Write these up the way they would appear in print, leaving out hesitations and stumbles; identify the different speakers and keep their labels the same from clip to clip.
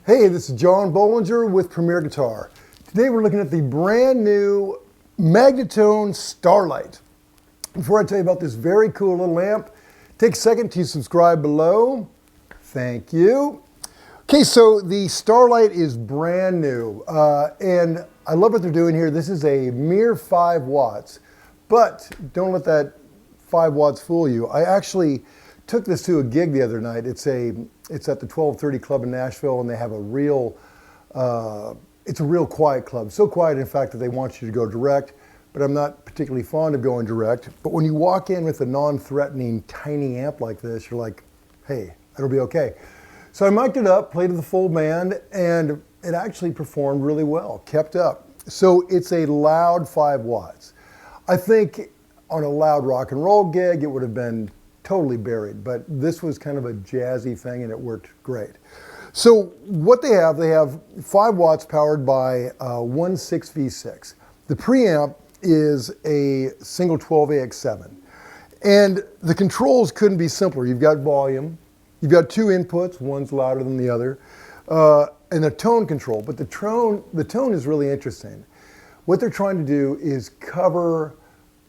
Speaker 1: Hey, this is John Bollinger with Premier Guitar. Today we're looking at the brand new Magnatone Starlite. Before I tell you about this very cool little amp, take a second to subscribe below. Thank you. Okay, so the Starlite is brand new, and I love what they're doing here. This is a mere 5 watts, but don't let that 5 watts fool you. I actually took this to a gig the other night. It's at the 1230 Club in Nashville, and they have a real, it's a real quiet club. So quiet, in fact, that they want you to go direct, but I'm not particularly fond of going direct. But when you walk in with a non-threatening tiny amp like this, you're like, hey, it'll be okay. So I mic'd it up, played to the full band, and it actually performed really well, kept up. So it's a loud 5 watts. I think on a loud rock and roll gig, it would have been totally buried, but this was kind of a jazzy thing and it worked great. So what they have 5 watts powered by one 6V6. The preamp is a single 12AX7. And the controls couldn't be simpler. You've got volume, you've got 2 inputs, one's louder than the other, and a tone control. But the tone is really interesting. What they're trying to do is cover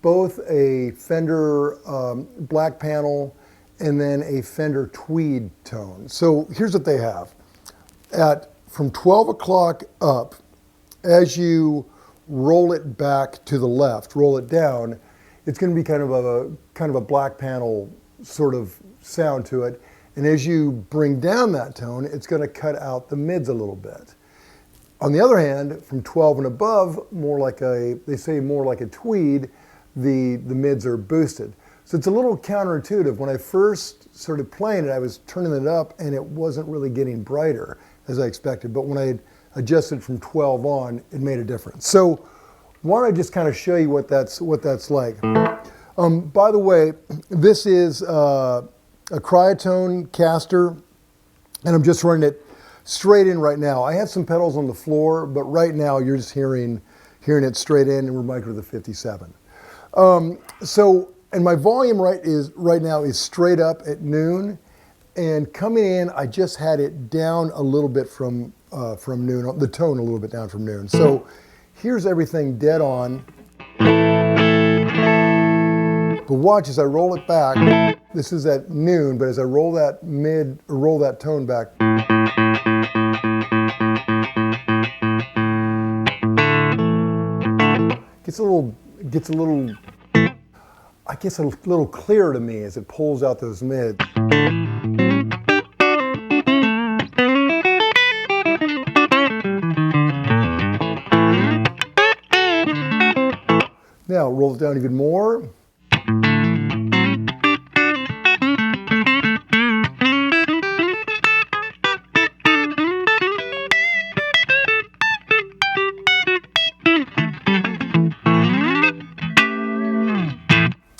Speaker 1: both a Fender black panel and then a Fender tweed tone. So here's what they have. From 12 o'clock up, as you roll it back to the left, roll it down, it's going to be kind of a black panel sort of sound to it. And as you bring down that tone, it's going to cut out the mids a little bit. On the other hand, from 12 and above, they say more like a tweed, the mids are boosted. So it's a little counterintuitive. When I first started playing it, I was turning it up and it wasn't really getting brighter as I expected. But when I adjusted from 12 on, it made a difference. So why don't I just kind of show you what that's like. By the way, this is a cryotone caster, and I'm just running it straight in right now. I have some pedals on the floor, but right now you're just hearing it straight in, and we're mic'd with a 57. And my volume right now is straight up at noon, and coming in, I just had it down a little bit from noon, the tone a little bit down from noon. So here's everything dead on. But watch as I roll it back. This is at noon, but as I roll that tone back, gets a little, I guess, a little clearer to me as it pulls out those mids. Now roll it down even more.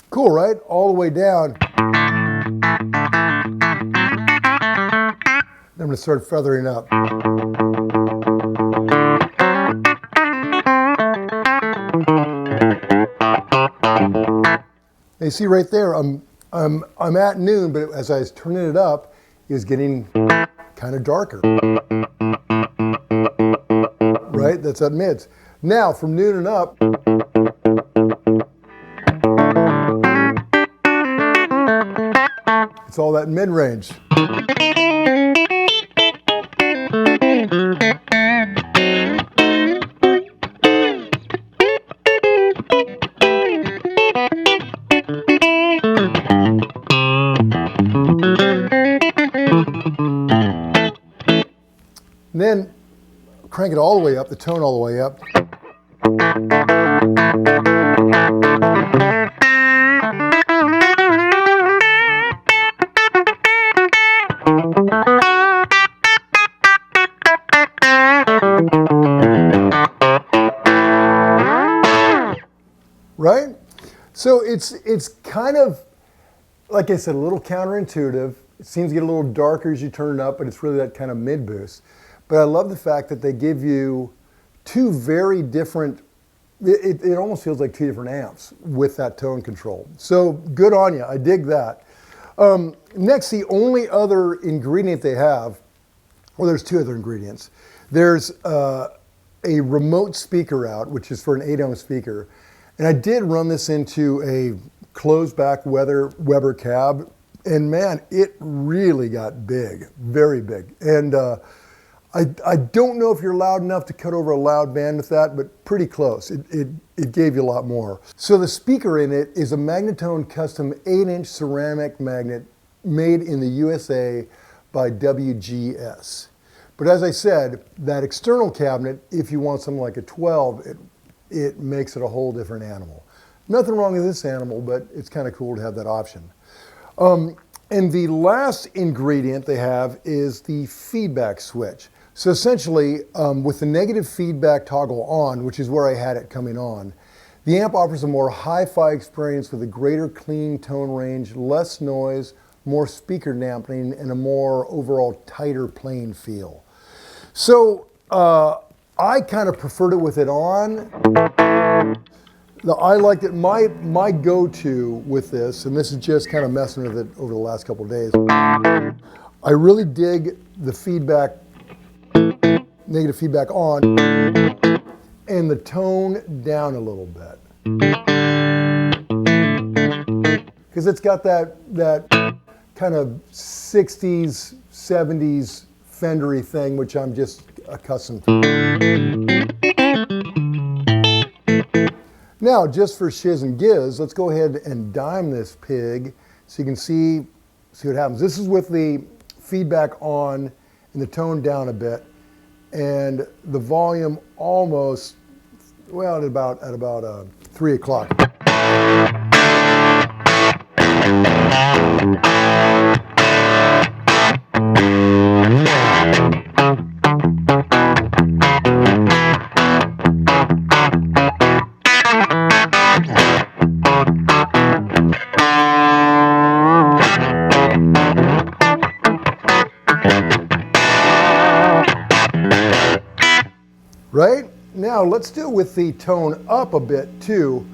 Speaker 1: Cool, right? All the way down. I'm going to start feathering up. You see right there, I'm at noon, but as I was turning it up, it was getting kind of darker. Right? That's at mids. Now, from noon and up, it's all that mid-range. And then crank it all the way up, the tone all the way up. Right? So it's kind of, like I said, a little counterintuitive. It seems to get a little darker as you turn it up, but it's really that kind of mid boost. But I love the fact that they give you 2 very different, it almost feels like 2 different amps with that tone control. So good on you, I dig that. Next, the only other ingredient they have Well, there's two other ingredients. There's a remote speaker out, which is for an 8-ohm speaker. And I did run this into a closed back Weber cab. And man, it really got big, very big. And I don't know if you're loud enough to cut over a loud band with that, but pretty close. It gave you a lot more. So the speaker in it is a Magnatone custom 8-inch ceramic magnet made in the USA by WGS. But as I said, that external cabinet, if you want something like a 12, it makes it a whole different animal. Nothing wrong with this animal, but it's kind of cool to have that option. And the last ingredient they have is the feedback switch. So essentially, with the negative feedback toggle on, which is where I had it coming on, the amp offers a more hi-fi experience with a greater clean tone range, less noise, more speaker dampening, and a more overall tighter playing feel. So I kind of preferred it with it on. I liked it. My go-to with this, and this is just kind of messing with it over the last couple of days, I really dig the feedback, negative feedback on, and the tone down a little bit. Because it's got that kind of 60s, 70s Fendery thing, which I'm just accustomed to. Now, just for shiz and giz, let's go ahead and dime this pig so you can see what happens. This is with the feedback on and the tone down a bit, and the volume almost, well, at about 3 o'clock. Right? Now let's do it with the tone up a bit too.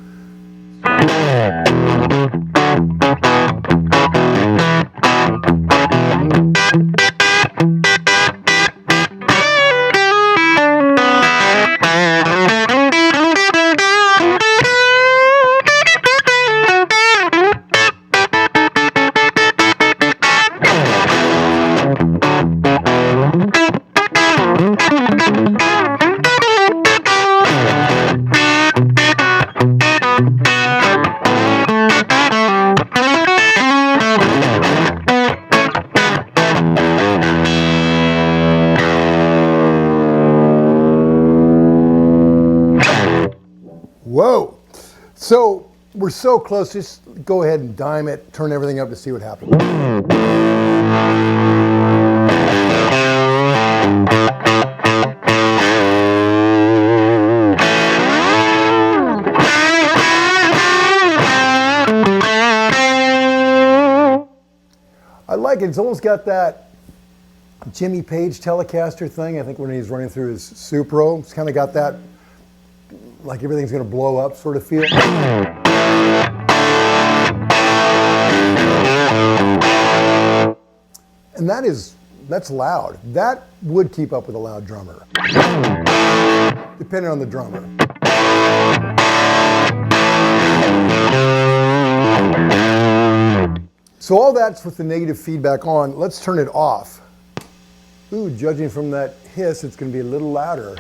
Speaker 1: Whoa. So we're so close, just go ahead and dime it, turn everything up to see what happens. I like it. It's almost got that Jimmy Page Telecaster thing, I think when he's running through his Supro. It's kind of got that, like everything's going to blow up sort of feel. And that's loud. That would keep up with a loud drummer, depending on the drummer. So all that's with the negative feedback on. Let's turn it off. Ooh, judging from that hiss, it's going to be a little louder.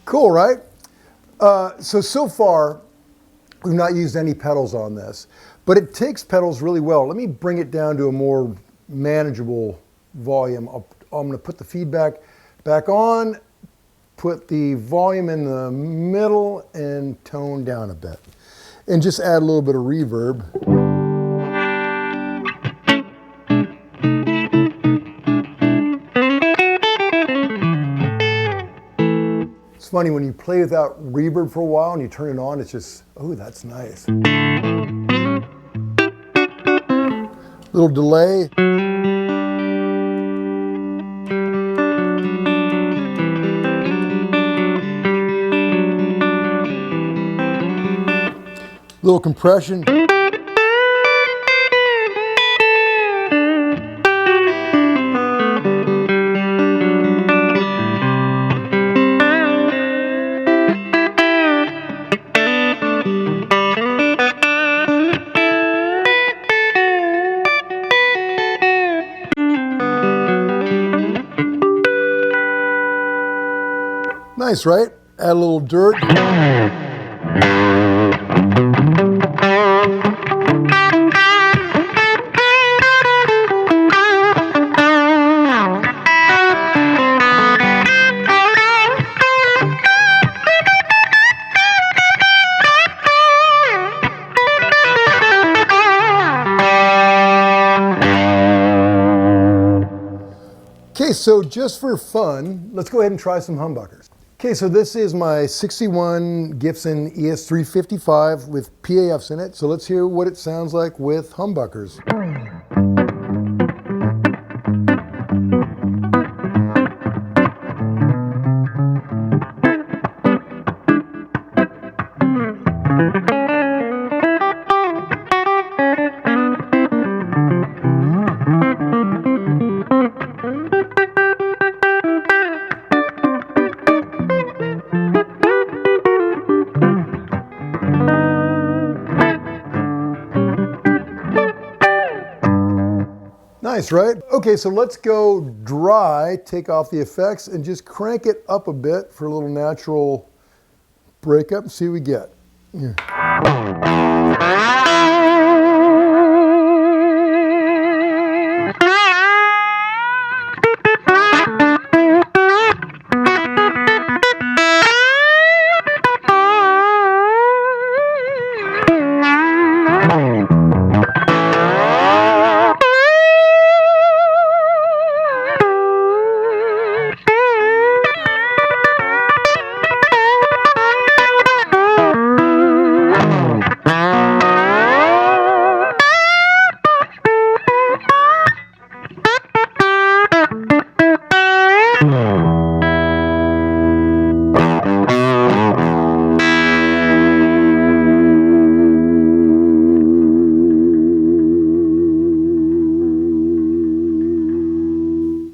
Speaker 1: Cool, right? So far, we've not used any pedals on this, but it takes pedals really well. Let me bring it down to a more manageable volume. I'm going to put the feedback back on, put the volume in the middle, and tone down a bit. And just add a little bit of reverb. funny, when you play without reverb for a while and you turn it on, it's just, oh, that's nice. Little delay. Little compression. Nice, right? Add a little dirt. Okay, so just for fun, let's go ahead and try some humbuckers. Okay, so this is my 61 Gibson ES355 with PAFs in it. So let's hear what it sounds like with humbuckers. Nice, right? Okay, so let's go dry, take off the effects, and just crank it up a bit for a little natural breakup and see what we get. Yeah.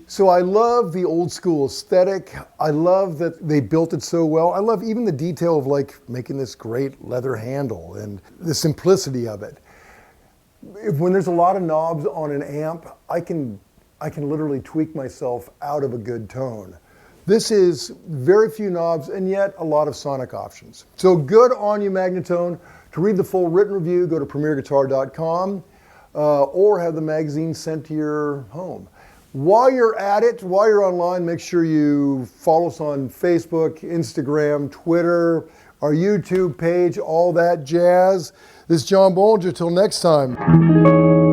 Speaker 1: So I love the old school aesthetic. I love that they built it so well. I love even the detail of like making this great leather handle and the simplicity of it. When there's a lot of knobs on an amp, I can literally tweak myself out of a good tone. This is very few knobs and yet a lot of sonic options. So good on you, Magnatone. To read the full written review, go to premierguitar.com or have the magazine sent to your home. While you're at it, while you're online, make sure you follow us on Facebook, Instagram, Twitter, our YouTube page, all that jazz. This is John Bollinger. Till next time.